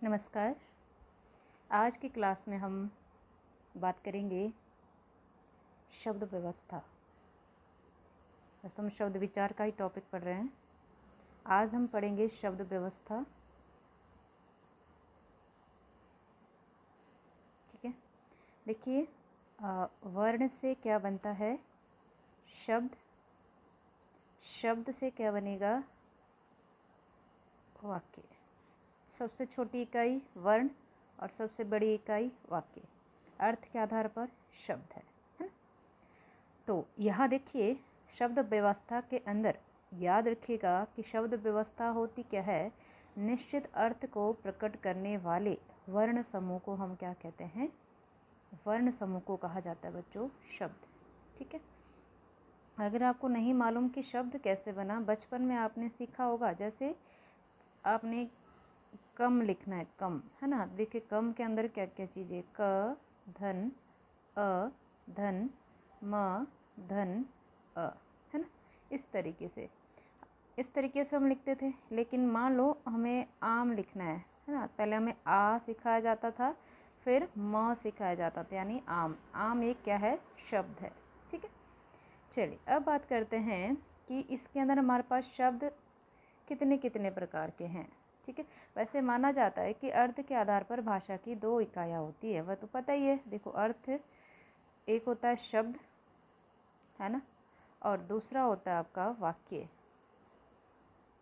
नमस्कार। आज की क्लास में हम बात करेंगे शब्द व्यवस्था। वैसे हम शब्द विचार का ही टॉपिक पढ़ रहे हैं। आज हम पढ़ेंगे शब्द व्यवस्था। ठीक है, देखिए वर्ण से क्या बनता है? शब्द। शब्द से क्या बनेगा? वाक्य। सबसे छोटी इकाई वर्ण और सबसे बड़ी इकाई वाक्य। अर्थ के आधार पर शब्द है ना? तो यहाँ देखिए शब्द व्यवस्था के अंदर याद रखिएगा कि शब्द व्यवस्था होती क्या है? निश्चित अर्थ को प्रकट करने वाले वर्ण समूह को हम क्या कहते हैं? वर्ण समूह को कहा जाता है बच्चों शब्द। ठीक है, अगर आपको नहीं मालूम कि शब्द कैसे बना, बचपन में आपने सीखा होगा। जैसे आपने कम लिखना है, कम, है ना? देखिए कम के अंदर क्या क्या चीज़ें, क धन, अ धन, म धन, अ, है ना? इस तरीके से हम लिखते थे। लेकिन मान लो हमें आम लिखना है ना? पहले हमें आ सिखाया जाता था, फिर म सिखाया जाता था, यानी आम। आम एक क्या है? शब्द है। ठीक है, चलिए अब बात करते हैं कि इसके अंदर हमारे पास शब्द कितने कितने प्रकार के हैं। ठीक है, वैसे माना जाता है कि अर्थ के आधार पर भाषा की दो इकाइयाँ होती है। वह तो पता ही है। देखो अर्थ एक होता है शब्द, है ना, और दूसरा होता है आपका वाक्य।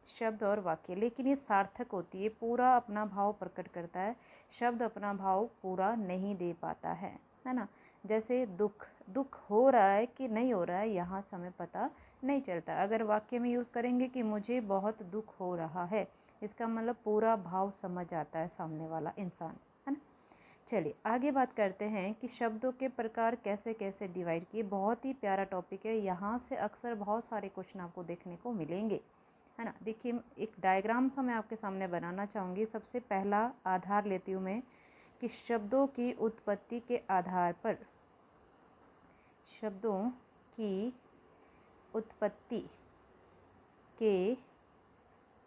शब्द और वाक्य, लेकिन ये सार्थक होती है, पूरा अपना भाव प्रकट करता है। शब्द अपना भाव पूरा नहीं दे पाता है ना? जैसे दुख, दुख हो रहा है कि नहीं हो रहा है, यहाँ से हमें पता नहीं चलता। अगर वाक्य में यूज़ करेंगे कि मुझे बहुत दुख हो रहा है, इसका मतलब पूरा भाव समझ आता है सामने वाला इंसान, है ना? चलिए आगे बात करते हैं कि शब्दों के प्रकार कैसे कैसे डिवाइड किए। बहुत ही प्यारा टॉपिक है, यहाँ से अक्सर बहुत सारे क्वेश्चन आपको देखने को मिलेंगे, है ना? देखिए एक डायग्राम सा मैं आपके सामने बनाना चाहूँगी। सबसे पहला आधार लेती हूँ मैं कि शब्दों की उत्पत्ति के आधार पर, शब्दों की उत्पत्ति के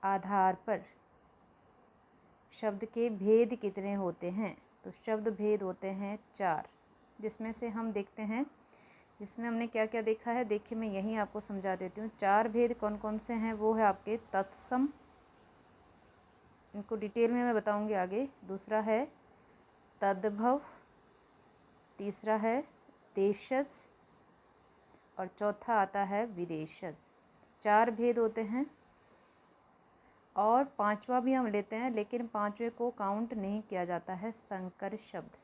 आधार पर शब्द के भेद कितने होते हैं? तो शब्द भेद होते हैं 4, जिसमें से हम देखते हैं, जिसमें हमने क्या क्या देखा है। देखिए मैं यहीं आपको समझा देती हूँ। 4 भेद कौन कौन से हैं? वो है आपके तत्सम, इनको डिटेल में मैं बताऊंगी आगे। दूसरा है तद्भव, तीसरा है देशज, और चौथा आता है विदेशज। 4 भेद होते हैं, और 5वां भी हम लेते हैं, लेकिन 5वें को काउंट नहीं किया जाता है। संकर शब्द,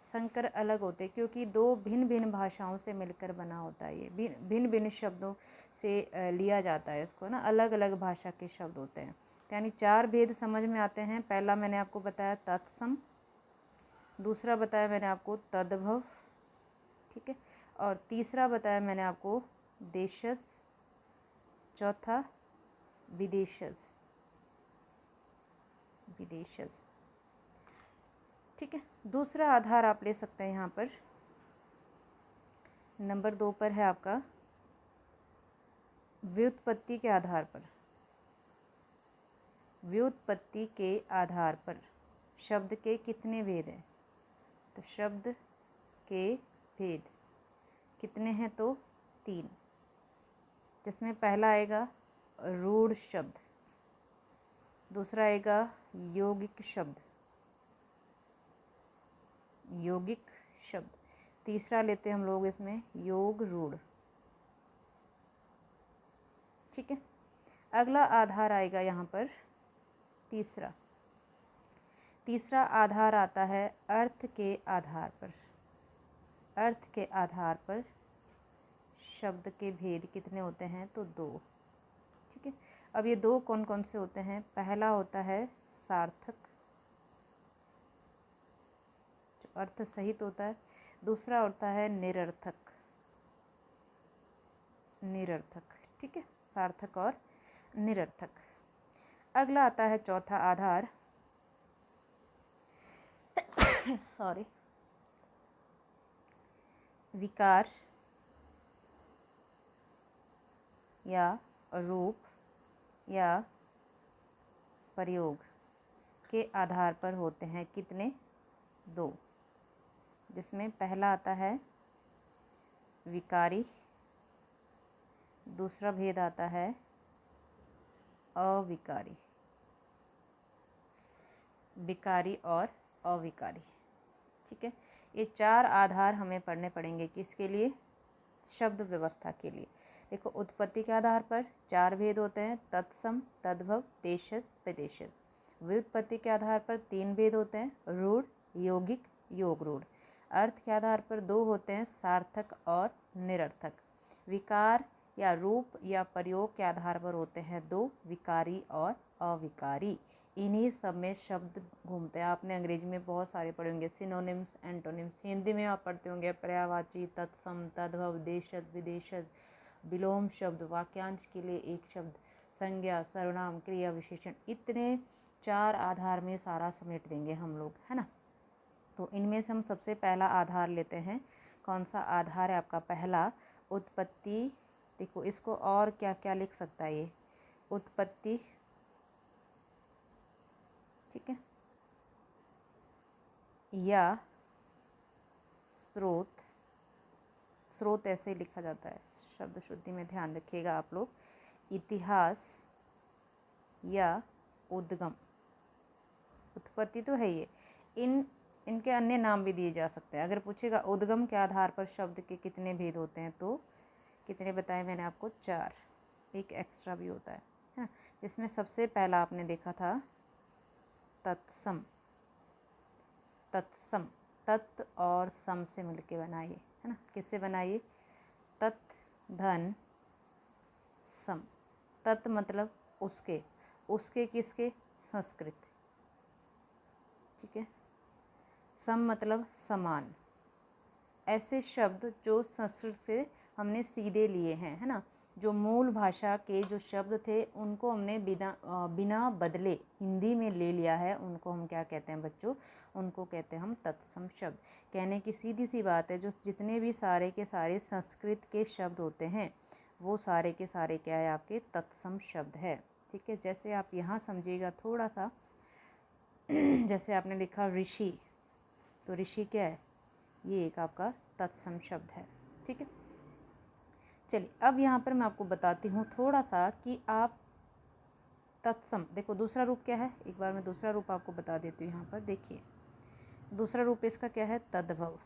संकर अलग होते हैं क्योंकि दो भिन्न भिन्न भाषाओं से मिलकर बना होता है। ये भिन्न भिन्न शब्दों से लिया जाता है इसको ना, अलग अलग भाषा के शब्द होते हैं। यानी 4 भेद समझ में आते हैं। पहला मैंने आपको बताया तत्सम, दूसरा बताया मैंने आपको तद्भव, ठीक है, और तीसरा बताया मैंने आपको देशज, चौथा विदेशज, विदेशज। ठीक है, दूसरा आधार आप ले सकते हैं यहाँ पर। नंबर 2 पर है आपका व्युत्पत्ति के आधार पर। व्युत्पत्ति के आधार पर शब्द के कितने भेद हैं? तो शब्द के भेद कितने हैं? तो 3, जिसमें पहला आएगा रूढ़ शब्द, दूसरा आएगा यौगिक शब्द, यौगिक शब्द, तीसरा लेते हैं हम लोग इसमें योग रूढ़। ठीक है, अगला आधार आएगा यहाँ पर तीसरा। तीसरा आधार आता है अर्थ के आधार पर। अर्थ के आधार पर शब्द के भेद कितने होते हैं? तो 2। ठीक है, अब ये 2 कौन कौन से होते हैं? पहला होता है सार्थक, जो अर्थ सहित होता है। दूसरा होता है निरर्थक, निरर्थक। ठीक है, सार्थक और निरर्थक। अगला आता है चौथा आधार सॉरी, विकार या रूप या प्रयोग के आधार पर होते हैं कितने? 2, जिसमें पहला आता है विकारी, दूसरा भेद आता है अविकारी। विकारी और अविकारी, ठीक है। ये 4 आधार हमें पढ़ने पड़ेंगे किसके लिए? शब्द व्यवस्था के लिए। देखो, उत्पत्ति के आधार पर 4 भेद होते हैं, तत्सम, तद्भव, देशज, विदेशज। व्युत्पत्ति के आधार पर 3 भेद होते हैं, रूढ़, यौगिक, योग रूढ़। अर्थ के आधार पर 2 होते हैं, सार्थक और निरर्थक। विकार या रूप या प्रयोग के आधार पर होते हैं 2, विकारी और अविकारी। इन्हीं सब में शब्द घूमते हैं। आपने अंग्रेजी में बहुत सारे पढ़े होंगे, सिनोनिम्स, एंटोनिम्स। हिंदी में आप पढ़ते होंगे पर्यायवाची, तत्सम, तद्भव, देशज, विदेशज, विलोम शब्द, वाक्यांश के लिए एक शब्द, संज्ञा, सर्वनाम, क्रिया, विशेषण। इतने 4 आधार में सारा समेट देंगे हम लोग, है ना। तो इनमें से हम सबसे पहला आधार लेते हैं। कौन सा आधार है आपका? पहला उत्पत्ति। देखो, इसको और क्या क्या लिख सकता है ये? उत्पत्ति, ठीक है, या स्रोत। स्रोत ऐसे लिखा जाता है, शब्द शुद्धि में ध्यान रखिएगा आप लोग। इतिहास या उद्गम। उत्पत्ति तो है ये, इनके अन्य नाम भी दिए जा सकते हैं। अगर पूछेगा उद्गम के आधार पर शब्द के कितने भेद होते हैं, तो कितने बताए मैंने आपको? 4, एक एक्स्ट्रा भी होता है ना। जिसमें सबसे पहला आपने देखा था तत्सम। तत्सम, तत् और सम से मिलके बनाइए, है ना। किससे बनाइए? तत्, धन, सम। तत् मतलब उसके, उसके किसके? संस्कृत, ठीक है। सम मतलब समान। ऐसे शब्द जो संस्कृत से हमने सीधे लिए हैं, है ना। जो मूल भाषा के जो शब्द थे उनको हमने बिना बदले हिंदी में ले लिया है, उनको हम क्या कहते हैं बच्चों? उनको कहते हैं हम तत्सम शब्द। कहने की सीधी सी बात है, जो जितने भी सारे के सारे संस्कृत के शब्द होते हैं वो सारे के सारे क्या है? आपके तत्सम शब्द है, ठीक है। जैसे आप यहाँ समझिएगा थोड़ा सा, जैसे आपने लिखा ऋषि, तो ऋषि क्या है? ये एक आपका तत्सम शब्द है, ठीक है। चलिए, अब यहाँ पर मैं आपको बताती हूँ थोड़ा सा कि आप तत्सम, देखो दूसरा रूप क्या है, एक बार मैं दूसरा रूप आपको बता देती हूँ। यहाँ पर देखिए, दूसरा रूप इसका क्या है? तद्भव।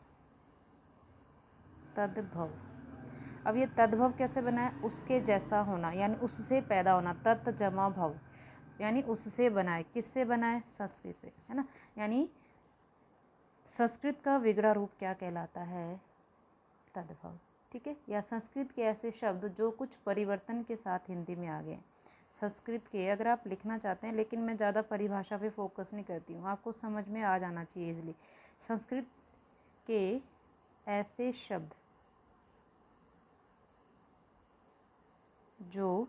तद्भव। अब ये तद्भव कैसे बना है? उसके जैसा होना, यानी उससे पैदा होना। तत् जमा भव, यानी उससे बनाए। किससे बनाए? संस्कृत से, है ना। यानी संस्कृत का विगड़ा रूप क्या कहलाता है? तद्भव, ठीक है। या संस्कृत के ऐसे शब्द जो कुछ परिवर्तन के साथ हिंदी में आ गए। संस्कृत के अगर आप लिखना चाहते हैं, लेकिन मैं ज़्यादा परिभाषा पे फोकस नहीं करती हूँ, आपको समझ में आ जाना चाहिए इजली। संस्कृत के ऐसे शब्द जो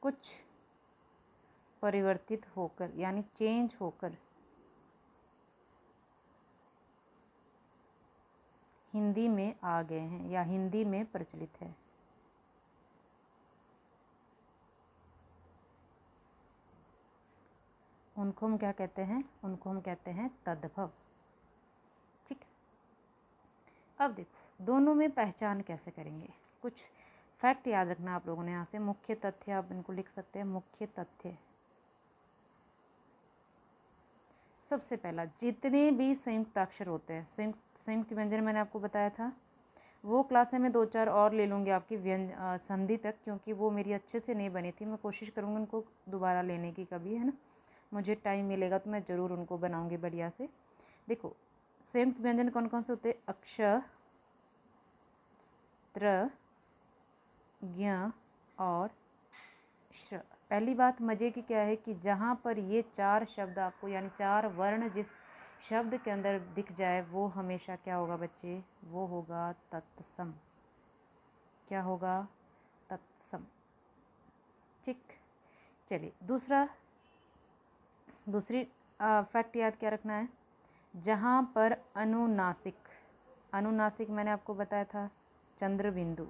कुछ परिवर्तित होकर, यानी चेंज होकर हिंदी में आ गए हैं या हिंदी में प्रचलित है, उनको हम क्या कहते हैं? उनको हम कहते हैं तद्भव, ठीक। अब देखो, दोनों में पहचान कैसे करेंगे? कुछ फैक्ट याद रखना आप लोगों ने। यहाँ से मुख्य तथ्य आप इनको लिख सकते हैं। मुख्य तथ्य, सबसे पहला, जितने भी संयुक्त अक्षर होते हैं, संयुक्त व्यंजन मैंने आपको बताया था, वो क्लासें में 2-4 और ले लूँगी आपकी संधि तक, क्योंकि वो मेरी अच्छे से नहीं बनी थी। मैं कोशिश करूँगी उनको दोबारा लेने की कभी, है ना। मुझे टाइम मिलेगा तो मैं ज़रूर उनको बनाऊँगी बढ़िया से। देखो, संयुक्त व्यंजन कौन कौन से होते हैं? अक्ष, त्र, ज्ञ और श्र। पहली बात मज़े की क्या है कि जहाँ पर ये 4 शब्द आपको, यानी 4 वर्ण जिस शब्द के अंदर दिख जाए, वो हमेशा क्या होगा बच्चे? वो होगा तत्सम। क्या होगा? तत्सम, ठीक। चलिए, दूसरी फैक्ट याद क्या रखना है? जहाँ पर अनुनासिक, अनुनासिक मैंने आपको बताया था चंद्र बिंदु।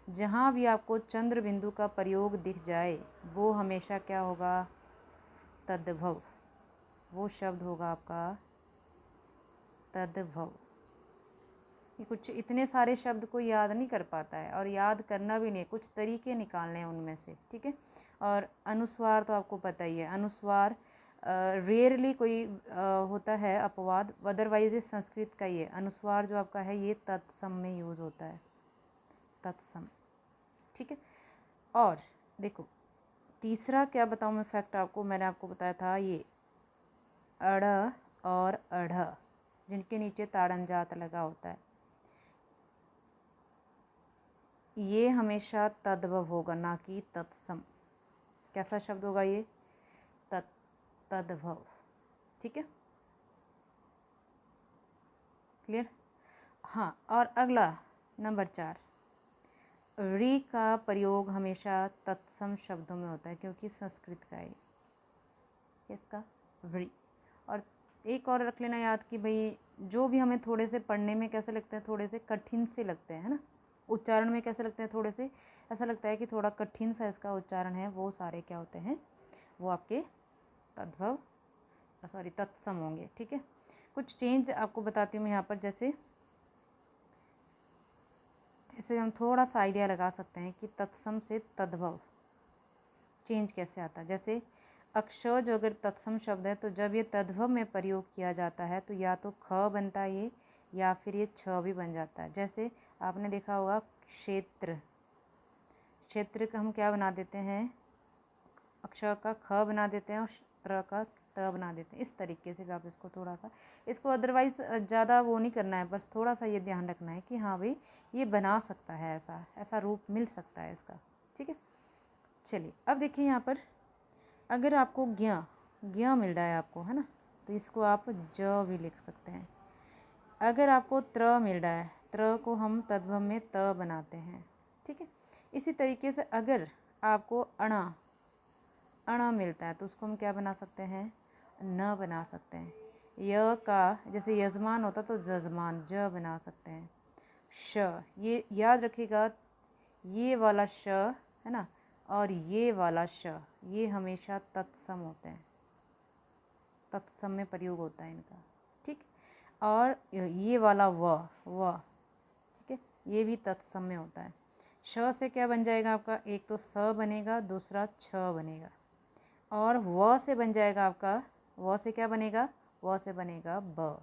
जहाँ भी आपको चंद्र बिंदु का प्रयोग दिख जाए वो हमेशा क्या होगा? तद्भव, वो शब्द होगा आपका तद्भव। ये कुछ इतने सारे शब्द को याद नहीं कर पाता है और याद करना भी नहीं, कुछ तरीके निकालने हैं उनमें से, ठीक है। और अनुस्वार तो आपको पता ही है, अनुस्वार रेयरली कोई होता है अपवाद, अदरवाइज ये संस्कृत का ही है। अनुस्वार जो आपका है ये तत्सम में यूज़ होता है, तत्सम, ठीक है। और देखो तीसरा क्या बताऊँ मैं फैक्ट आपको, मैंने आपको बताया था ये अड़ और अढ़ जिनके नीचे ताड़नजात लगा होता है, ये हमेशा तद्भव होगा, ना कि तत्सम। कैसा शब्द होगा ये? तद्भव, ठीक है, क्लियर। हाँ, और अगला नंबर 4, री का प्रयोग हमेशा तत्सम शब्दों में होता है क्योंकि संस्कृत का है किसका, री। और एक और रख लेना याद कि भाई जो भी हमें थोड़े से पढ़ने में कैसे लगते हैं, थोड़े से कठिन से लगते हैं, है ना, उच्चारण में कैसे लगते हैं, थोड़े से ऐसा लगता है कि थोड़ा कठिन सा इसका उच्चारण है, वो सारे क्या होते हैं, वो आपके तद्भव सॉरी तत्सम होंगे, ठीक है। कुछ चेंज आपको बताती हूँ मैं यहाँ पर, जैसे इसे हम थोड़ा सा आइडिया लगा सकते हैं कि तत्सम से तद्भव चेंज कैसे आता है। जैसे अक्षर जो अगर तत्सम शब्द है तो जब ये तद्भव में प्रयोग किया जाता है तो या तो ख बनता है ये, या फिर ये छ भी बन जाता है। जैसे आपने देखा होगा क्षेत्र, क्षेत्र का हम क्या बना देते हैं, अक्षर का ख बना देते हैं और त्र का त बना देते हैं। इस तरीके से भी आप इसको थोड़ा सा, इसको अदरवाइज ज़्यादा वो नहीं करना है, बस थोड़ा सा ये ध्यान रखना है कि हाँ भाई ये बना सकता है, ऐसा ऐसा रूप मिल सकता है इसका, ठीक है। चलिए अब देखिए यहाँ पर अगर आपको ज्ञ ज्ञ मिल रहा है आपको, है ना, तो इसको आप ज भी लिख सकते हैं। अगर आपको त्र मिल रहा है, त्र को हम तद्भव में त बनाते हैं, ठीक है। इसी तरीके से अगर आपको अणा अणा मिलता है तो उसको हम क्या बना सकते हैं, न बना सकते हैं। य का जैसे यजमान होता तो जजमान, ज बना सकते हैं। श, ये याद रखिएगा, ये वाला श है ना, और ये वाला श, ये हमेशा तत्सम होते हैं, तत्सम में प्रयोग होता है इनका, ठीक। और ये वाला व, ठीक है, ये भी तत्सम में होता है। श से क्या बन जाएगा आपका, एक तो स बनेगा, दूसरा छ बनेगा। और व से बन जाएगा आपका, व से क्या बनेगा, व से बनेगा ब,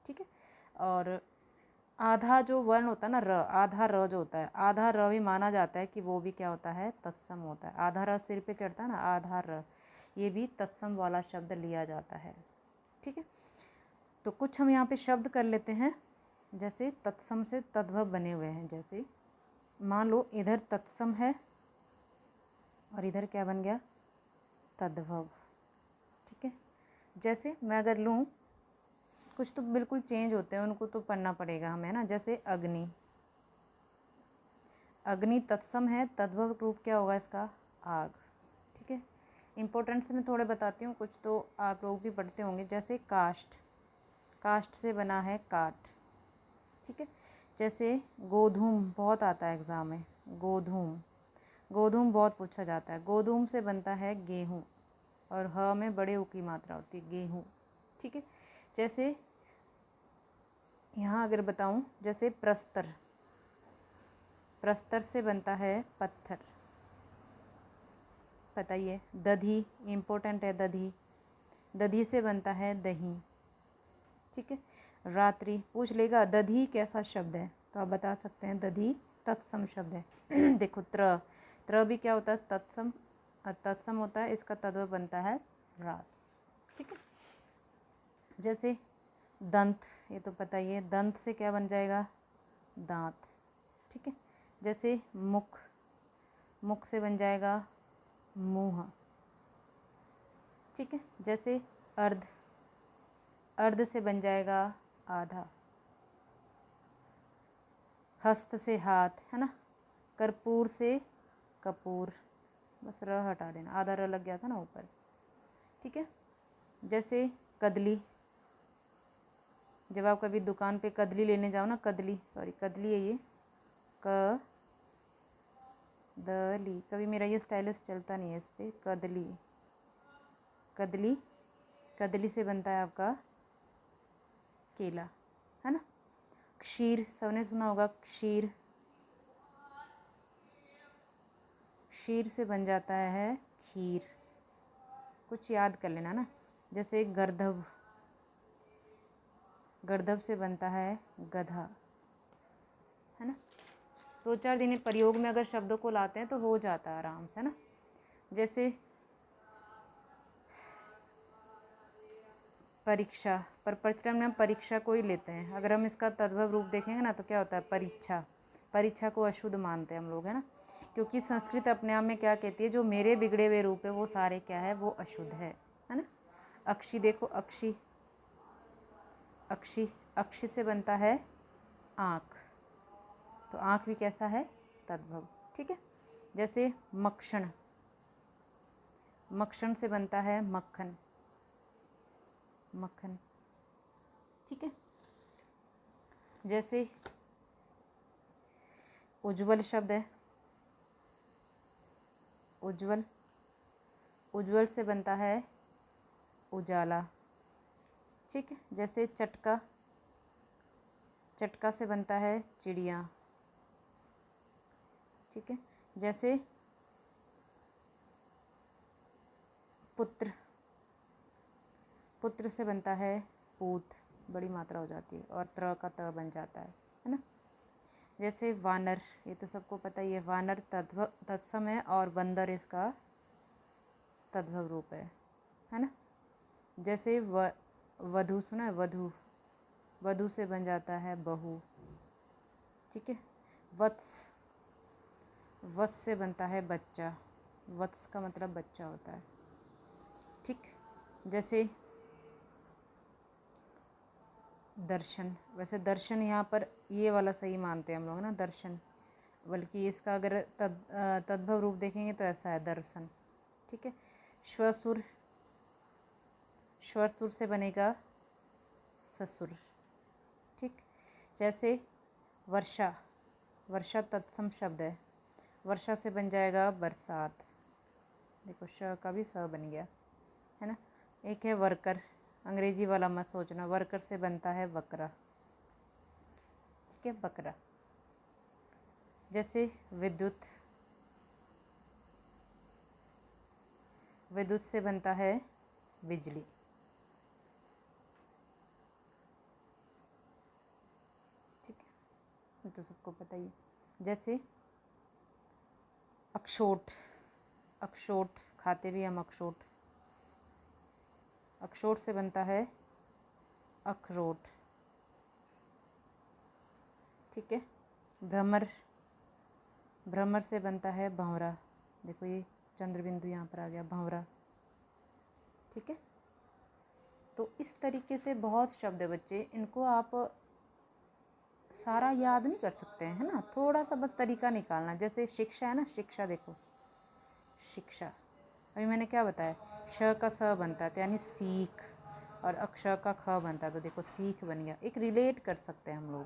ठीक है। और आधा जो वर्ण होता है ना र, आधा र जो होता है, आधा र भी माना जाता है कि वो भी क्या होता है, तत्सम होता है। आधा र सिर पे चढ़ता है ना, आधा र, ये भी तत्सम वाला शब्द लिया जाता है, ठीक है। तो कुछ हम यहाँ पे शब्द कर लेते हैं, जैसे तत्सम से तद्भव बने हुए हैं। जैसे मान लो इधर तत्सम है और इधर क्या बन गया, तद्भव, ठीक है। जैसे मैं अगर लूँ, कुछ तो बिल्कुल चेंज होते हैं, उनको तो पढ़ना पड़ेगा हमें ना। जैसे अग्नि, अग्नि तत्सम है, तद्भव रूप क्या होगा इसका, आग, ठीक है। इम्पोर्टेंट मैं थोड़े बताती हूँ, कुछ तो आप लोग भी पढ़ते होंगे। जैसे काष्ठ, काष्ठ से बना है काठ, ठीक है। जैसे गोधूम, बहुत आता है एग्ज़ाम में, गोधूम, गोधूम बहुत पूछा जाता है। गोधूम से बनता है गेहूँ, और ह में बड़े ऊ की मात्रा होती है, गेहूँ, ठीक है। जैसे यहाँ अगर बताऊँ, जैसे प्रस्तर, प्रस्तर से बनता है पत्थर, बताइए। दधी, इम्पोर्टेंट है दधी, दधी से बनता है दही, ठीक है। रात्रि पूछ लेगा दधी कैसा शब्द है, तो आप बता सकते हैं दधी तत्सम शब्द है। देखो त्र, त्र भी क्या होता है, तत्सम, तत्सम होता है, इसका तद्भव बनता है रात, ठीक है। जैसे दंत, ये तो पता ही है, दंत से क्या बन जाएगा, दांत, ठीक है। जैसे मुख, मुख से बन जाएगा मुंह, ठीक है। जैसे अर्ध, अर्ध से बन जाएगा आधा। हस्त से हाथ, है ना। कर्पूर से कपूर, बस र हटा देना, आधा र लग गया था ना ऊपर, ठीक है। जैसे कदली, जब आप कभी दुकान पे कदली लेने जाओ ना, कदली सॉरी कदली है ये, क दली, कभी मेरा ये स्टाइलिश चलता नहीं है इस पर, कदली, कदली, कदली से बनता है आपका केला, है ना। क्षीर, सबने सुना होगा क्षीर, क्षीर से बन जाता है खीर। कुछ याद कर लेना ना, जैसे गर्दभ, गर्दभ से बनता है गधा, है ना। 2-4 दिन प्रयोग में अगर शब्दों को लाते हैं तो हो जाता है आराम से, है ना। जैसे परीक्षा, पर प्रचलन में हम परीक्षा को ही लेते हैं। अगर हम इसका तद्भव रूप देखेंगे ना तो क्या होता है परीक्षा, परीक्षा को अशुद्ध मानते हैं हम लोग, है ना। क्योंकि संस्कृत अपने आप में क्या कहती है, जो मेरे बिगड़े हुए रूप है वो सारे क्या है, वो अशुद्ध है ना। अक्षी देखो, अक्षी, अक्षी, अक्षी से बनता है आँख, तो आँख भी कैसा है, तद्भव, ठीक है। जैसे मक्षण, मक्षण से बनता है मक्खन, मक्खन, ठीक है। जैसे उज्ज्वल शब्द है, उज्ज्वल, उज्ज्वल से बनता है उजाला, ठीक है। जैसे चटका, चटका से बनता है चिड़िया, ठीक है। जैसे पुत्र, पुत्र से बनता है पूत, बड़ी मात्रा हो जाती है और त्र का त बन जाता है ना। जैसे वानर, ये तो सबको पता ही है, वानर तद्भव, तत्सम है, और बंदर इसका तद्भव रूप है ना। जैसे वधु, सुना है वधु, वधु से बन जाता है बहू, ठीक है। वत्स, वत्स से बनता है बच्चा, वत्स का मतलब बच्चा होता है, ठीक। जैसे दर्शन, वैसे दर्शन यहाँ पर ये वाला सही मानते हैं हम लोग ना, दर्शन, बल्कि इसका अगर तद्भव रूप देखेंगे तो ऐसा है दर्शन, ठीक है। श्वसुर, श्वसुर से बनेगा ससुर, ठीक। जैसे वर्षा, वर्षा तत्सम शब्द है, वर्षा से बन जाएगा बरसात, देखो श का भी स बन गया, है ना। एक है वर्कर, अंग्रेजी वाला मत सोचना, वर्कर से बनता है बकरा, ठीक है, बकरा। जैसे विद्युत, विद्युत से बनता है बिजली, ठीक है, ये तो सबको पता ही है। जैसे अक्षोट, अक्षोट खाते भी हम अक्षोट, अक्षोट से बनता है अखरोट, ठीक है। भ्रमर, भ्रमर से बनता है भंवरा, देखो ये चंद्र बिंदु यहाँ पर आ गया, भंवरा, ठीक है। तो इस तरीके से बहुत शब्द है बच्चे, इनको आप सारा याद नहीं कर सकते हैं, है ना, थोड़ा सा बस तरीका निकालना। जैसे शिक्षा है ना, शिक्षा देखो, शिक्षा, अभी मैंने क्या बताया, श का स बनता है तो यानी सीख, और अक्षर का ख बनता है तो देखो सीख बन गया। एक रिलेट कर सकते हैं हम लोग,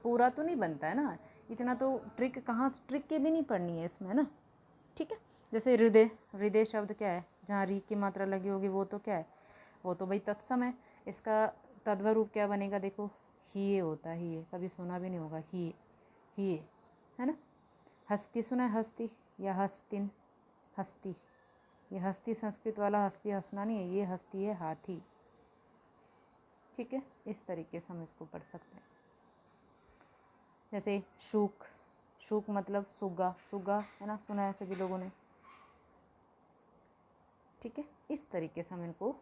पूरा तो नहीं बनता है ना, इतना तो ट्रिक कहाँ, ट्रिक की भी नहीं पढ़नी है इसमें, है ना, ठीक है। जैसे हृदय, हृदय शब्द क्या है, जहाँ री की मात्रा लगी होगी वो तो क्या है, वो तो भाई तत्सम है। इसका तद्भव रूप क्या बनेगा, देखो हिये होता है, हिये, कभी सुना भी नहीं होगा, हिये, हिये, है ना। हस्ती, सुना है हस्ती या हस्तिन, हस्ती, ये हस्ती संस्कृत वाला हस्ती हंसना नहीं है, ये हस्ती है हाथी, ठीक है। इस तरीके से हम इसको पढ़ सकते हैं। जैसे शूक, शूक मतलब सुग्गा, सुग्गा है ना, सुना है सभी लोगों ने, ठीक है। इस तरीके से हम इनको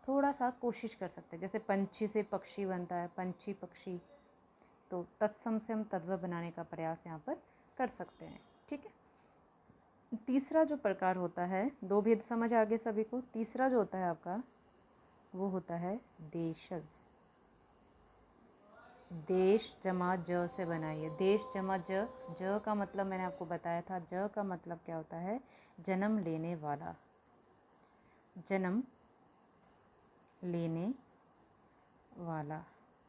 थोड़ा सा कोशिश कर सकते हैं। जैसे पंछी से पक्षी बनता है, पंछी पक्षी, तो तत्सम से हम तद्भव बनाने का प्रयास यहाँ पर कर सकते हैं, ठीक है। तीसरा जो प्रकार होता है, दो भेद समझ आगे सभी को, तीसरा जो होता है आपका वो होता है देशज, देश जमा ज से बनाइए, देश जमा ज, ज का मतलब मैंने आपको बताया था, ज का मतलब क्या होता है, जन्म लेने वाला, जन्म लेने वाला,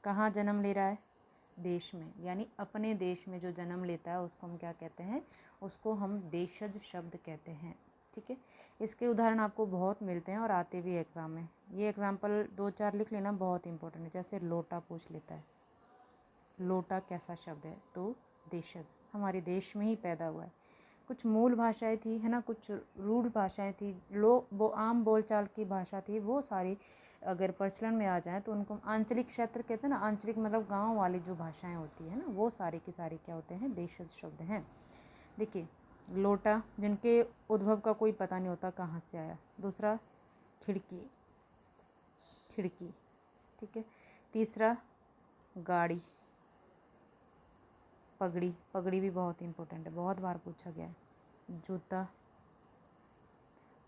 कहाँ जन्म ले रहा है, देश में, यानी अपने देश में जो जन्म लेता है उसको हम क्या कहते हैं, उसको हम देशज शब्द कहते हैं, ठीक है। इसके उदाहरण आपको बहुत मिलते हैं और आते भी एग्ज़ाम में। ये एग्जाम्पल 2-4 लिख लेना, बहुत इंपॉर्टेंट है। जैसे लोटा पूछ लेता है, लोटा कैसा शब्द है? तो देशज, हमारे देश में ही पैदा हुआ है। कुछ मूल भाषाएं थी, है ना, कुछ रूढ़ भाषाएं थी, वो आम बोलचाल की भाषा थी, वो सारी अगर प्रचलन में आ जाए तो उनको आंचलिक क्षेत्र कहते हैं ना। आंचलिक मतलब गांव वाली जो भाषाएं होती है ना, वो सारी की सारी क्या होते हैं? देशज शब्द हैं। देखिए, लोटा जिनके उद्भव का कोई पता नहीं होता कहाँ से आया। दूसरा, खिड़की, खिड़की, ठीक है। तीसरा, गाड़ी, पगड़ी, पगड़ी भी बहुत इंपॉर्टेंट है, बहुत बार पूछा गया है। जूता,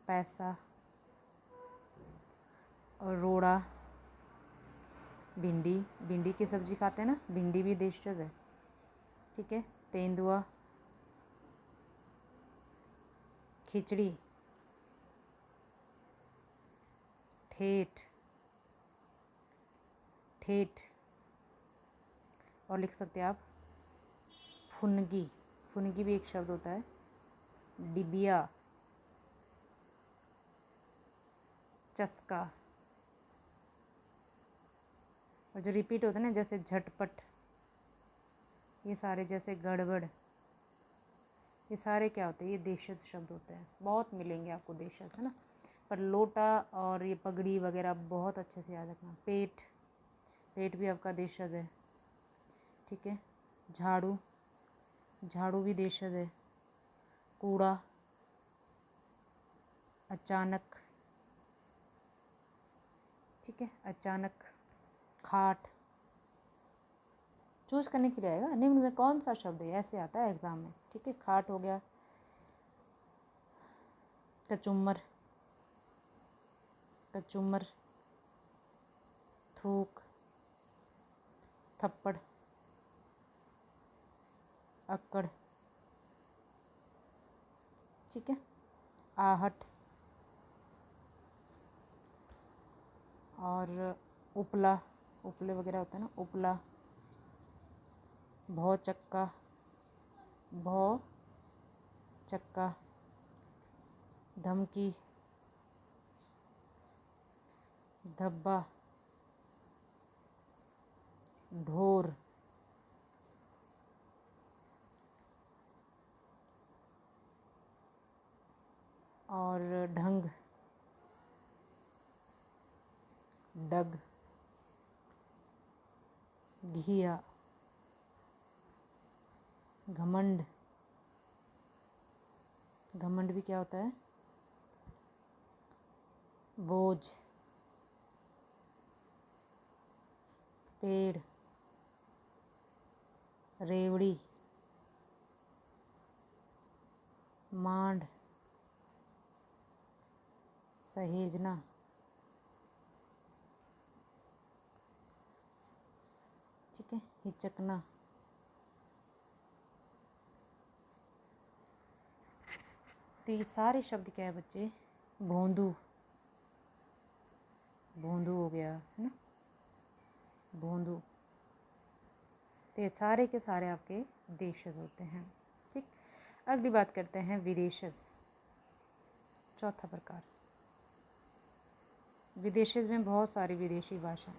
पैसा, और रोड़ा, भिंडी, भिंडी की सब्जी खाते हैं ना, भिंडी भी देशज है, ठीक है। तेंदुआ, खिचड़ी, ठेठ, ठेठ, और लिख सकते हैं आप फुनगी, फुनगी भी एक शब्द होता है। डिबिया, चस्का, और जो रिपीट होते हैं ना, जैसे झटपट, ये सारे, जैसे गड़बड़, ये सारे क्या होते हैं? ये देशज शब्द होते हैं। बहुत मिलेंगे आपको देशज, है ना। पर लोटा और ये पगड़ी वगैरह बहुत अच्छे से याद रखना। पेट, पेट भी आपका देशज है, ठीक है। झाड़ू, झाड़ू भी देशज है। कूड़ा, अचानक, ठीक है, अचानक। खाट, चूज करने के लिए आएगा, निम्न में कौन सा शब्द है, ऐसे आता है एग्जाम में, ठीक है। खाट हो गया। कचुम्बर, कचुम्बर, थूक, थप्पड़, अक्कड़, ठीक है। आहट, और उपला, उपले वगैरह होता है ना, उपला। भौ चक्का, भौ चक्का। धमकी, धब्बा, ढोर, और ढंग, डग, घिया, घमंड, घमंड भी क्या होता है? बोझ, पेड़, रेवड़ी, मांड, सहेजना, ठीक है, हिचकना। तो ये सारे शब्द क्या है बच्चे? भोंदू, भोंदू हो गया, है ना, भोंदू। तो ये सारे के सारे आपके देशज होते हैं, ठीक। अगली बात करते हैं विदेशज, चौथा प्रकार। विदेशज में बहुत सारी विदेशी भाषाएं।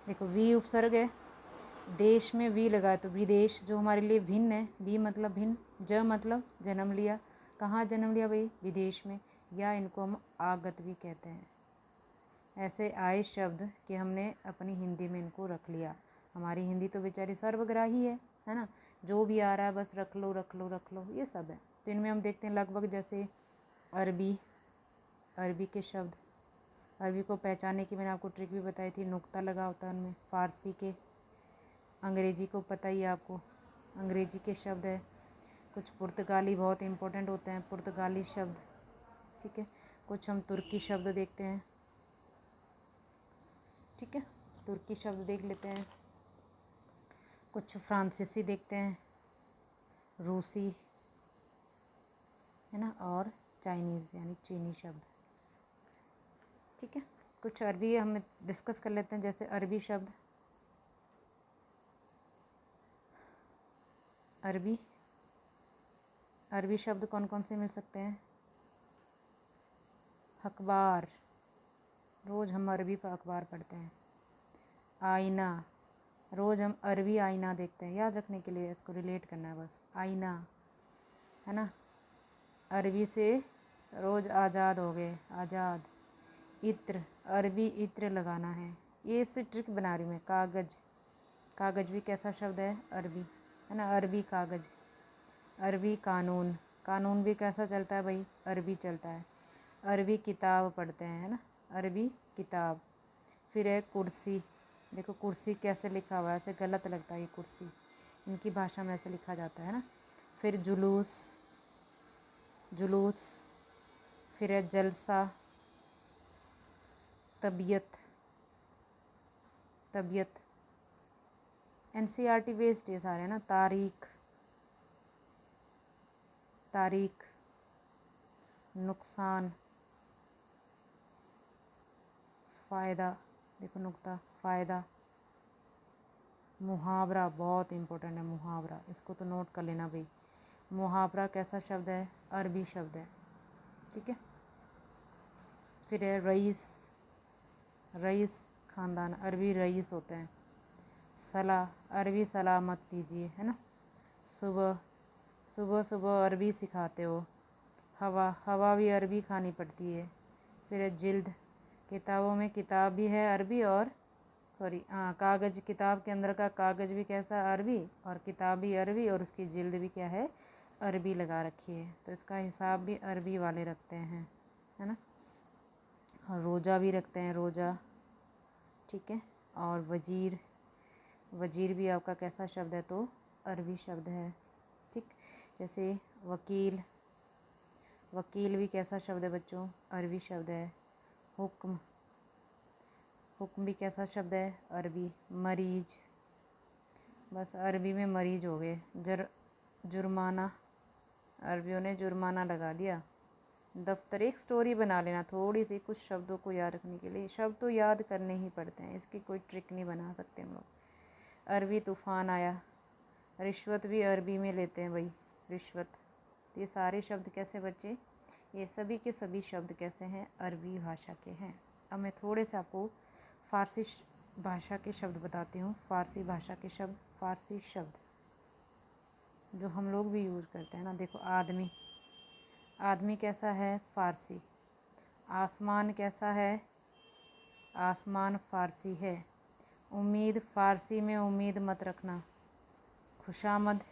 देखो, वी उपसर्ग है, देश में वी लगा तो विदेश, जो हमारे लिए भिन्न है। वी मतलब भिन्न, ज मतलब जन्म लिया। कहाँ जन्म लिया भाई? विदेश में, या इनको हम आगत भी कहते हैं। ऐसे आए शब्द कि हमने अपनी हिंदी में इनको रख लिया। हमारी हिंदी तो बेचारी सर्वग्राही है ना, जो भी आ रहा है बस रख लो रख लो रख लो, ये सब है। तो इनमें हम देखते हैं लगभग, जैसे अरबी, अरबी के शब्द, अरबी को पहचानने की मैंने आपको ट्रिक भी बताई थी, नुक्ता लगा होता है उनमें। फ़ारसी के, अंग्रेजी को पता ही है आपको, अंग्रेजी के शब्द है। कुछ पुर्तगाली बहुत इंपॉर्टेंट होते हैं, पुर्तगाली शब्द, ठीक है। कुछ हम तुर्की शब्द देखते हैं, ठीक है, तुर्की शब्द देख लेते हैं। कुछ फ्रांसीसी देखते हैं, रूसी, है ना, और चाइनीज़ यानी चीनी शब्द, ठीक है। कुछ अरबी हम डिस्कस कर लेते हैं, जैसे अरबी शब्द, अरबी, अरबी शब्द कौन कौन से मिल सकते हैं? अखबार, रोज़ हम अरबी पर अखबार पढ़ते हैं। आईना, रोज़ हम अरबी आईना देखते हैं। याद रखने के लिए इसको रिलेट करना है बस। आईना है ना, अरबी से रोज़ आज़ाद हो गए, आज़ाद। इत्र, अरबी इत्र लगाना है। ये इससे ट्रिक बना रही हूँ मैं। कागज़, कागज़ भी कैसा शब्द है, अरबी है ना, अरबी कागज़। अरबी कानून, कानून भी कैसा चलता है भाई, अरबी चलता है। अरबी किताब पढ़ते हैं, है ना, अरबी किताब। फिर है कुर्सी, देखो कुर्सी कैसे लिखा हुआ है, ऐसे गलत लगता है ये कुर्सी, इनकी भाषा में ऐसे लिखा जाता है ना। फिर जुलूस, जुलूस। फिर है जलसा, तबीयत, तबीयत। NCERT बेस्ड ये सारे है ना। तारीख, तारीख। नुकसान, फ़ायदा, देखो नुक्ता, फ़ायदा। मुहावरा बहुत इम्पोर्टेंट है, मुहावरा, इसको तो नोट कर लेना भाई। मुहावरा कैसा शब्द है, अरबी शब्द है, ठीक है। फिर है रईस, रईस ख़ानदान, अरबी रईस होते हैं। सलाह, अरबी सलाह मत दीजिए, है ना। सुबह, सुबह सुबह अरबी सिखाते हो। हवा, हवा भी अरबी खानी पड़ती है। फिर है जिल्द, किताबों में किताब भी है अरबी और हाँ कागज़, किताब के अंदर का कागज़ भी कैसा, अरबी, और किताब भी अरबी, और उसकी जिल्द भी क्या है, अरबी लगा रखी है, तो इसका हिसाब भी अरबी वाले रखते हैं, है ना। और रोज़ा भी रखते हैं, रोज़ा, ठीक है। और वजीर, वजीर भी आपका कैसा शब्द है, तो अरबी शब्द है, ठीक। जैसे वकील, वकील भी कैसा शब्द है बच्चों, अरबी शब्द है। हुक्म, हुक्म भी कैसा शब्द है, अरबी। मरीज, बस अरबी में मरीज हो गए। जुर्माना, अरबियों ने जुर्माना लगा दिया। दफ्तर, एक स्टोरी बना लेना थोड़ी सी, कुछ शब्दों को याद रखने के लिए। शब्द तो याद करने ही पड़ते हैं, इसकी कोई ट्रिक नहीं बना सकते हम लोग। अरबी तूफ़ान आया। रिश्वत भी अरबी में लेते हैं भाई, रिश्वत। तो ये सारे शब्द कैसे बच्चे, ये सभी के सभी शब्द कैसे हैं, अरबी भाषा के हैं। अब मैं थोड़े से आपको फ़ारसी भाषा के शब्द बताती हूँ। फ़ारसी भाषा के शब्द, फ़ारसी शब्द जो हम लोग भी यूज़ करते हैं ना। देखो आदमी, आदमी कैसा है, फ़ारसी। आसमान कैसा है, आसमान फ़ारसी है। उम्मीद, फ़ारसी में उम्मीद मत रखना। खुशामद,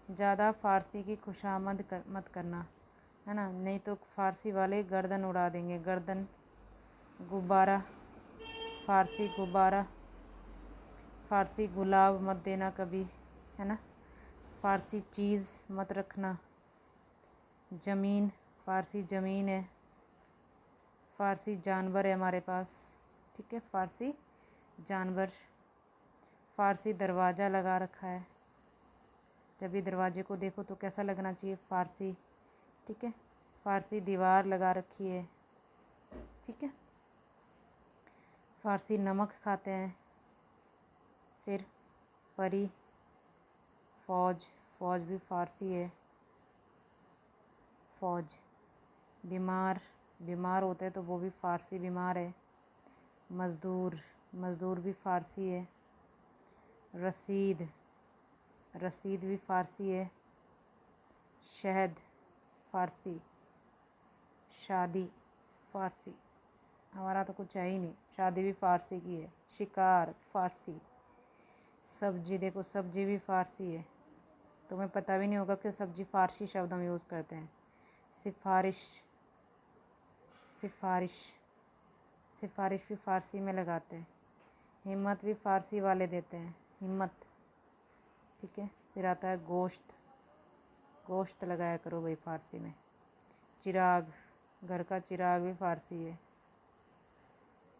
ज़्यादा फ़ारसी की खुशामद मत करना, है ना, नहीं तो फ़ारसी वाले गर्दन उड़ा देंगे, गर्दन। गुब्बारा, फ़ारसी गुब्बारा। फ़ारसी गुलाब मत देना कभी, है ना। फ़ारसी चीज़ मत रखना। ज़मीन, फ़ारसी ज़मीन है। फ़ारसी जानवर है हमारे पास, ठीक है, फ़ारसी जानवर। फ़ारसी दरवाज़ा लगा रखा है, जब भी दरवाजे को देखो तो कैसा लगना चाहिए, फ़ारसी, ठीक है। फ़ारसी दीवार लगा रखी है, ठीक है। फ़ारसी नमक खाते हैं। फिर परी, फ़ौज, फ़ौज भी फ़ारसी है, फ़ौज। बीमार, बीमार होते हैं तो वो भी फ़ारसी बीमार है। मज़दूर, मज़दूर भी फ़ारसी है। रसीद, रसीद भी फ़ारसी है। शहद, फ़ारसी। शादी, फ़ारसी, हमारा तो कुछ है ही नहीं, शादी भी फ़ारसी की है। शिकार, फ़ारसी। सब्जी, देखो सब्जी भी फ़ारसी है, तुम्हें पता भी नहीं होगा कि सब्जी फ़ारसी शब्द हम यूज़ करते हैं। सिफारिश, सिफारिश, सिफारिश भी फ़ारसी में लगाते हैं। हिम्मत भी फ़ारसी वाले देते हैं, हिम्मत, ठीक है। फिर आता है गोश्त, गोश्त लगाया करो भाई फ़ारसी में। चिराग, घर का चिराग भी फ़ारसी है।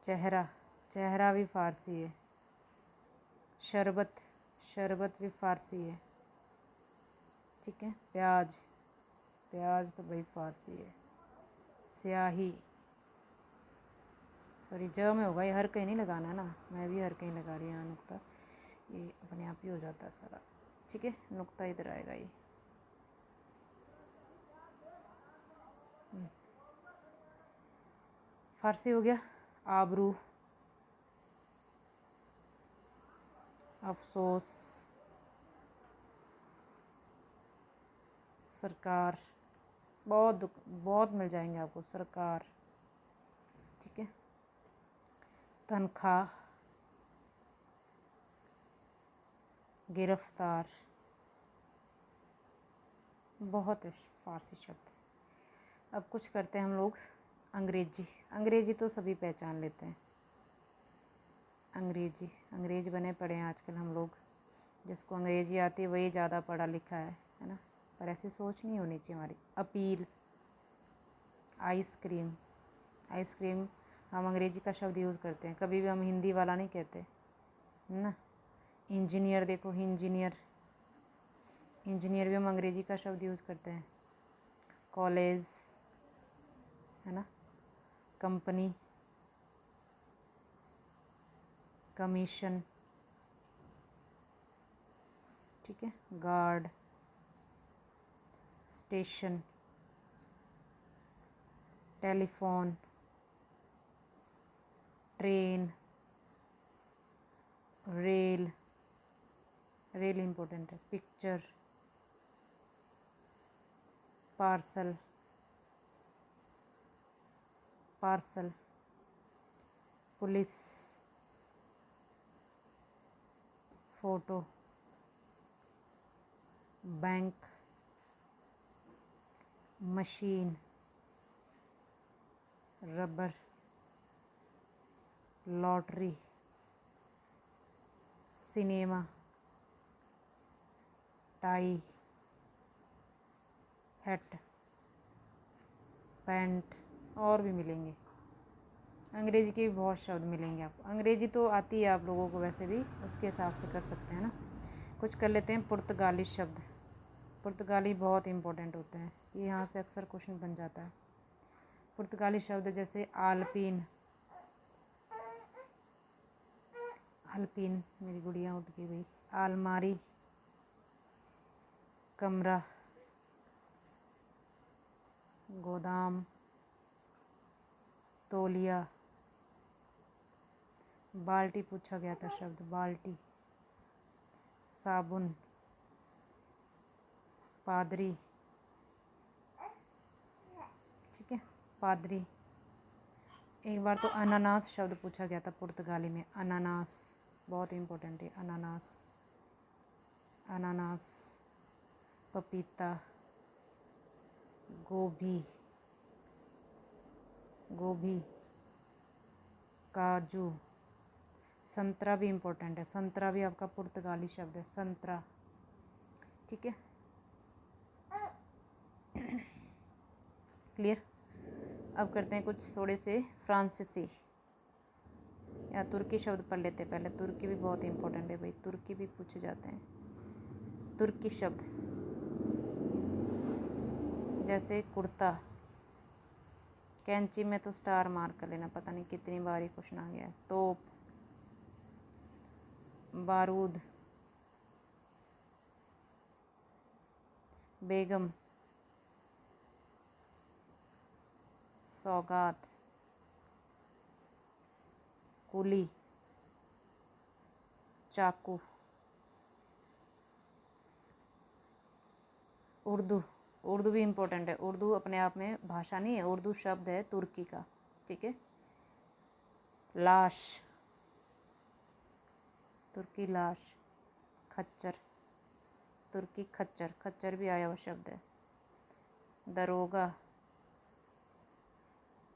चेहरा, चेहरा भी फ़ारसी है। शरबत, शरबत भी फ़ारसी है, ठीक है। प्याज, प्याज तो भाई फ़ारसी है। स्याही, सॉरी ज में होगा ये, हर कहीं नहीं लगाना ना, मैं भी हर कहीं लगा रही हूँ नुक्ता, ये अपने आप ही हो जाता है सारा, ठीक है। नुक्ता इधर आएगा ये। फारसी हो गया आबरू, अफसोस, सरकार, बहुत मिल जाएंगे आपको, सरकार, ठीक है। तनख्वाह, गिरफ्तार, बहुत है फारसी शब्द। अब कुछ करते हैं हम लोग अंग्रेजी तो सभी पहचान लेते हैं। अंग्रेज बने पड़े हैं आजकल हम लोग, जिसको अंग्रेजी आती है वही ज़्यादा पढ़ा लिखा है ना, पर ऐसी सोच नहीं होनी चाहिए हमारी। अपील, आइसक्रीम हम अंग्रेजी का शब्द यूज़ करते हैं, कभी भी हम हिंदी वाला नहीं कहते ना। इंजीनियर देखो, इंजीनियर भी हम अंग्रेजी का शब्द यूज़ करते हैं। कॉलेज है ना, कंपनी, कमीशन, ठीक है, guard, station, telephone, train, rail important है, picture, parcel, police, photo, bank, machine, rubber, lottery, cinema, tie, hat, pant, और भी मिलेंगे। अंग्रेजी के भी बहुत शब्द मिलेंगे आपको। अंग्रेजी तो आती है आप लोगों को, वैसे भी उसके हिसाब से कर सकते हैं ना। कुछ कर लेते हैं पुर्तगाली शब्द। पुर्तगाली बहुत इंपॉर्टेंट होते हैं, ये यहाँ से अक्सर क्वेश्चन बन जाता है। पुर्तगाली शब्द जैसे आलपीन, मेरी गुड़िया उठ गई भाई। आलमारी, कमरा, गोदाम, तौलिया, बाल्टी पूछा गया था शब्द, बाल्टी, साबुन, पादरी, ठीक है, पादरी। एक बार तो अनानास शब्द पूछा गया था पुर्तगाली में, अनानास बहुत इम्पोर्टेंट है, अनानास, पपीता, गोभी, काजू, संतरा भी इम्पोर्टेंट है, संतरा भी आपका पुर्तगाली शब्द है, संतरा, ठीक है। क्लियर। अब करते हैं कुछ थोड़े से फ्रांसीसी या तुर्की शब्द पढ़ लेते हैं पहले। तुर्की भी बहुत इम्पोर्टेंट है भाई, तुर्की भी पूछे जाते हैं। तुर्की शब्द जैसे कुर्ता, कैंची में तो स्टार मार कर लेना, पता नहीं कितनी बार ये क्वेश्चन आ गया है। तोप, बारूद, बेगम, सौगात, कुली, चाकू, उर्दू भी इम्पोर्टेंट है। उर्दू अपने आप में भाषा नहीं है, उर्दू शब्द है तुर्की का, ठीक है। लाश, तुर्की लाश, खच्चर, तुर्की खच्चर, खच्चर भी आया हुआ शब्द है। दरोगा,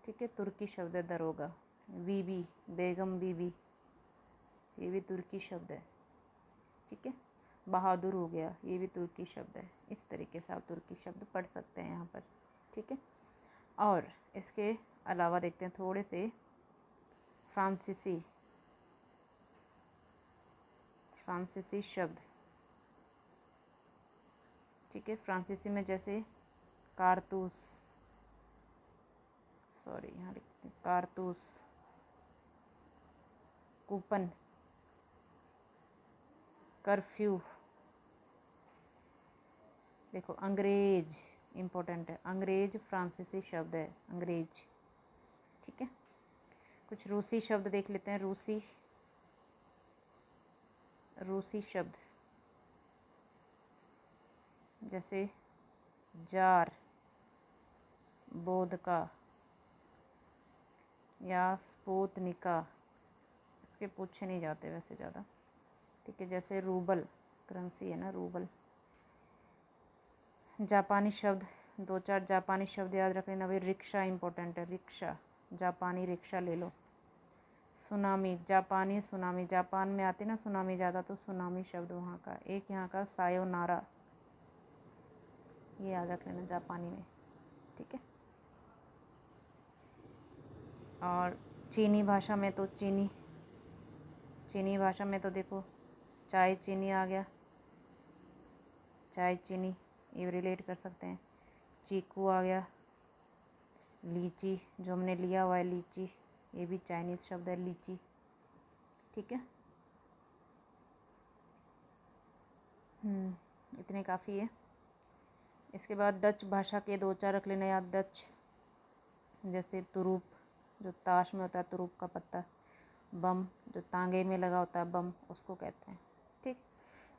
ठीक है, तुर्की शब्द है दरोगा। बीबी, बेगम बीबी, ये भी तुर्की शब्द है, ठीक है। बहादुर हो गया, ये भी तुर्की शब्द है। इस तरीके से आप तुर्की शब्द पढ़ सकते हैं यहाँ पर, ठीक है। और इसके अलावा देखते हैं थोड़े से फ्रांसीसी शब्द, ठीक है। फ्रांसीसी में जैसे कारतूस, यहाँ लिखते हैं कारतूस, कूपन, कर्फ्यू। देखो अंग्रेज इम्पोर्टेंट है, अंग्रेज फ्रांसीसी शब्द है, अंग्रेज, ठीक है। कुछ रूसी शब्द देख लेते हैं। रूसी शब्द जैसे जार, बोधका या स्पुतनिका, इसके पूछे नहीं जाते वैसे ज़्यादा, ठीक है। जैसे रूबल, करेंसी है ना रूबल। जापानी शब्द, 2-4 जापानी शब्द याद रख लेना भाई। रिक्शा इम्पोर्टेंट है, रिक्शा, जापानी रिक्शा ले लो। सुनामी, जापानी सुनामी, जापान में आती ना सुनामी ज़्यादा, तो सुनामी शब्द वहाँ का। एक यहाँ का सायोनारा, ये याद रख लेना जापानी में, ठीक है। और चीनी भाषा में तो चीनी भाषा में तो देखो चाय चीनी आ गया, चाय चीनी ये रिलेट कर सकते हैं। चीकू आ गया, लीची जो हमने लिया हुआ है लीची, ये भी चाइनीज़ शब्द है लीची, ठीक है। इतने काफ़ी है। इसके बाद डच भाषा के 2-4 रख लेना याद। डच जैसे तुरूप, जो ताश में होता है तुरूप का पत्ता। बम, जो तांगे में लगा होता है बम, उसको कहते हैं, ठीक।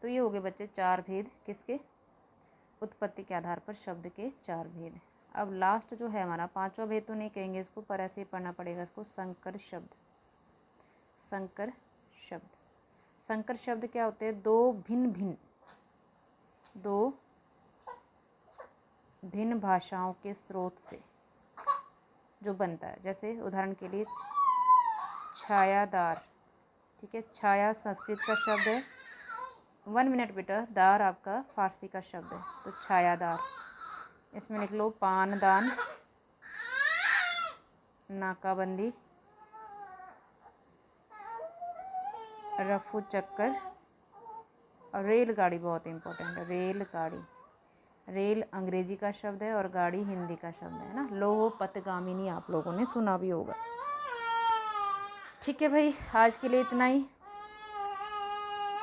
तो ये हो गए बच्चे 4 भेद, किसके? उत्पत्ति के आधार पर शब्द के 4 भेद। अब लास्ट जो है हमारा 5वां भेद, तो नहीं कहेंगे इसको, पर ऐसे ही पढ़ना पड़ेगा इसको, संकर शब्द। संकर शब्द, संकर शब्द क्या होते हैं? दो भिन्न भाषाओं के स्रोत से जो बनता है। जैसे उदाहरण के लिए छायादार, ठीक है। छाया संस्कृत का शब्द है। 1 मिनट बेटा, दार आपका फारसी का शब्द है, तो छायादार। इसमें लिख लो पानदान, नाकाबंदी, रफू चक्कर, और रेलगाड़ी बहुत इंपॉर्टेंट है। रेलगाड़ी, रेल अंग्रेजी का शब्द है और गाड़ी हिंदी का शब्द है ना। लोह पथगामिनी आप लोगों ने सुना भी होगा, ठीक है भाई। आज के लिए इतना ही,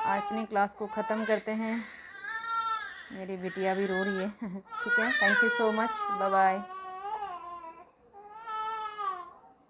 आज अपनी क्लास को ख़त्म करते हैं। मेरी बिटिया भी रो रही है ठीक है। Thank you so much, bye bye.